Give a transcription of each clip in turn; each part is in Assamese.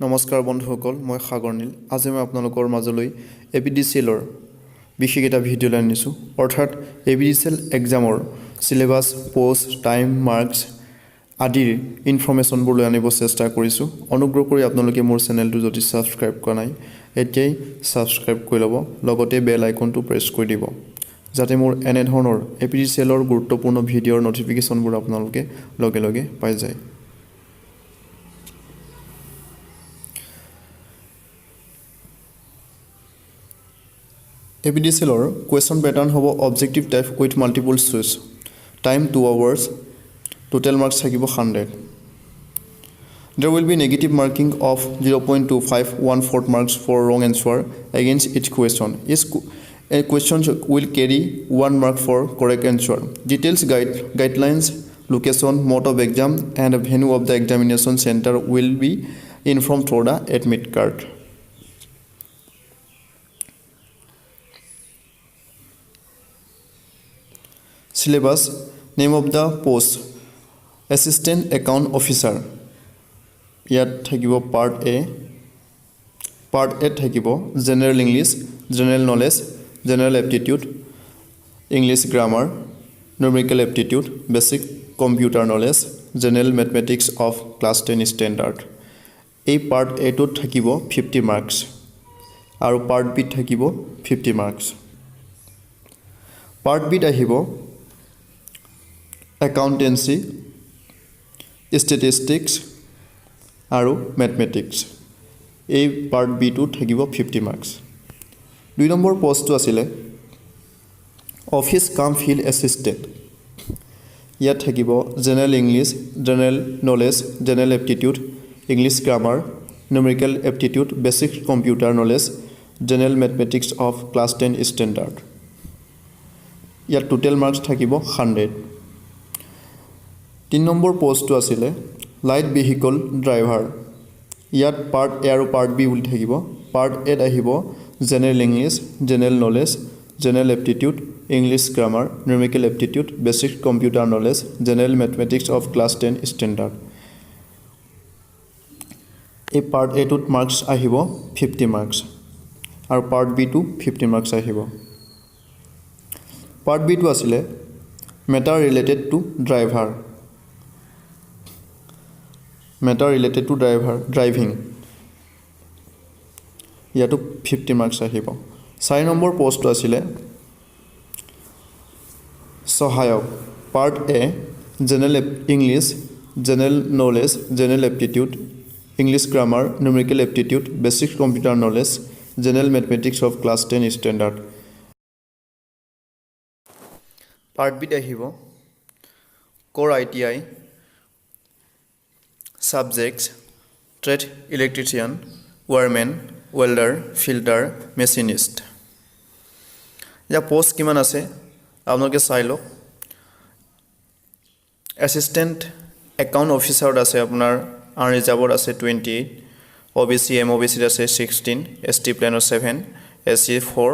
নমস্কাৰ বন্ধুসকল, মই সাগৰ নীল। আজি মই আপোনালোকৰ মাজলৈ APDCLৰ বিশেষ এটা ভিডিঅ' লৈ আনিছোঁ। অৰ্থাৎ APDCL এক্সামৰ চিলেবাছ, পোষ্ট, টাইম, মাৰ্কছ আদিৰ ইনফৰ্মেশ্যনবোৰ লৈ আনিব চেষ্টা কৰিছোঁ। অনুগ্ৰহ কৰি আপোনালোকে মোৰ চেনেলটো যদি ছাবস্ক্ৰাইব কৰা নাই, এতিয়াই ছাবস্ক্ৰাইব কৰি ল'ব, লগতে বেল আইকনটো প্ৰেছ কৰি দিব, যাতে মোৰ এনেধৰণৰ APDCLৰ গুৰুত্বপূৰ্ণ ভিডিঅ'ৰ ন'টিফিকেশ্যনবোৰ আপোনালোকে লগে লগে পাই যায়। APDCLৰ কুৱেশ্যন পেটাৰ্ণ হ'ব objective type with multiple switch, time 2 hours, total marks থাকিব 100. There will be negative marking of 0.25 1/4 marks for wrong answer against each question. Each question will carry 1 mark for correct answer. Details, guidelines, location, mode of exam and venue of the examination center will be informed through the admit card. Syllabus, name of the post, Assistant Account Officer. ইয়াত থাকিব পাৰ্ট এ থাকিব general English, general knowledge, general aptitude, English grammar, numerical aptitude, basic computer knowledge, general mathematics of class 10 standard. এই পাৰ্ট এটোত থাকিব 50 মাৰ্কছ আৰু পাৰ্ট বিত থাকিব 50 মাৰ্কছ। পাৰ্ট বিত আহিব একাউণ্টেঞ্চি, ষ্টেটিষ্টিক্স আৰু মেথমেটিক্স। এই পাৰ্ট বিটো থাকিব 50 মাৰ্কছ। 2 নম্বৰ পষ্টটো আছিলে অফিচ কাম ফিল্ড এছিষ্টেণ্ট। ইয়াত থাকিব general English, general knowledge, general aptitude, English grammar, numerical aptitude, basic computer knowledge, general mathematics of class 10 standard. ইয়াত টোটেল মাৰ্কছ থাকিব 100। 3 নম্বৰ পষ্টটো আছিলে লাইট ভেহিকল ড্ৰাইভাৰ। ইয়াত পাৰ্ট এ আৰু পাৰ্ট বি বুলি থাকিব। পাৰ্ট এত আহিব general English, general knowledge, general aptitude, English grammar, numerical aptitude, basic computer knowledge, general mathematics of class 10 standard. এই পাৰ্ট এটোত মাৰ্কছ আহিব 50 মাৰ্কছ আৰু পাৰ্ট বিটো 50 মাৰ্কছ আহিব। পাৰ্ট বিটো আছিলে matter related to driver. Driving, ইয়াতো 50 মাৰ্কছ আহিব। 4 নম্বৰ পষ্টটো আছিলে সহায়ক। Part A general English, general knowledge, general aptitude, English grammar, numerical aptitude, basic computer knowledge, general mathematics of class 10 standard. Part বিত আহিব ক'ৰ ITI, subjects, trade electrician, wireman, welder, filter, machinist. ইয়াৰ পষ্ট কিমান আছে আপোনালোকে চাই লওক। এছিষ্টেণ্ট একাউণ্ট অফিচাৰত আছে আপোনাৰ আনৰিজাৰ্ভত আছে 28, OBC MOBCত আছে 16, ST প্লেনৰ 7, SC 4,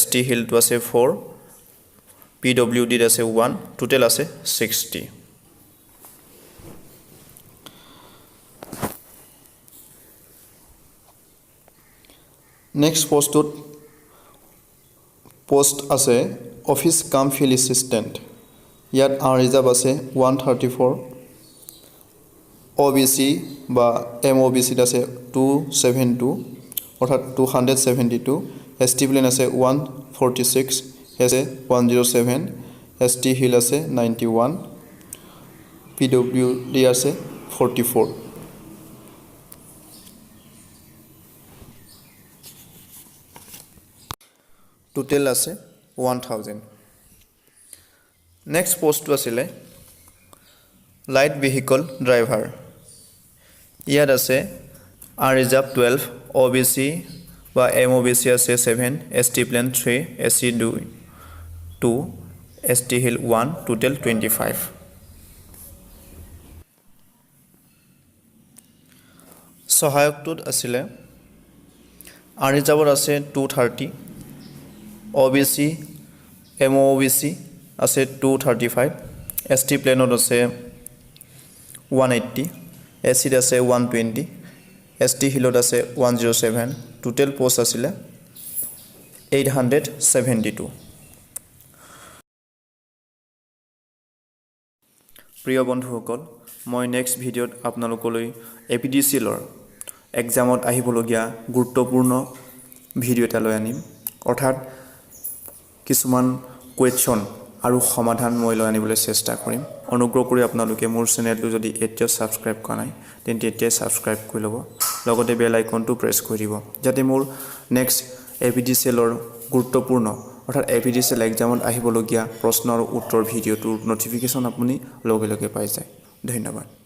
ST হিলটো আছে 4, PWDত আছে 1, টোটেল আছে 60। নেক্সট পোষ্ট আছে অফিচ কাম ফিল্ড এছিষ্টেণ্ট। ইয়াত আনৰিজাৰ্ভ আছে 134, OBC বা MOBCত আছে 272, অৰ্থাৎ 272, ST প্লেন আছে 146, আছে 107, ST হিল আছে 91, PWD আছে 44। টোটেল আছে 1000। নেক্সট পষ্টটো আছিলে লাইট ভেহিকল ড্ৰাইভাৰ। ইয়াত আছে আনৰিজাৰ্ভ 12, OBC বা MOBC আছে 7, ST plain 3, SC 2, ST hill 1, total 25। সহায়কটোত আছিলে আনৰিজাৰ্ভত আছে 230, OBC MOBC আছে 235, ST প্লেনত আছে 180, এচিড আছে 120, ST হিলত আছে 107 টোটেল পোষ্ট আছিলে 872 প্ৰিয় বন্ধুসকল মই নেক্সট ভিডিঅ'ত আপোনালোকলৈ APDCLৰ এক্সামত আহিবলগীয়া গুৰুত্বপূৰ্ণ ভিডিঅ' এটা লৈ আনিম অৰ্থাৎ কিছুমান কুৱেশ্যন আৰু সমাধান মই লৈ আনিবলৈ চেষ্টা কৰিম অনুগ্ৰহ কৰি আপোনালোকে মোৰ চেনেলটো যদি এতিয়াও ছাবস্ক্ৰাইব কৰা নাই তেন্তে এতিয়াই ছাবস্ক্ৰাইব কৰি ল'ব লগতে বেল আইকনটো প্ৰেছ কৰি দিব যাতে মোৰ নেক্সট APDCLৰ গুৰুত্বপূৰ্ণ অৰ্থাৎ APDCL এক্সামত আহিবলগীয়া প্ৰশ্ন আৰু উত্তৰ ভিডিঅ'টোৰ নটিফিকেশ্যন আপুনি লগে লগে পাই যায় ধন্যবাদ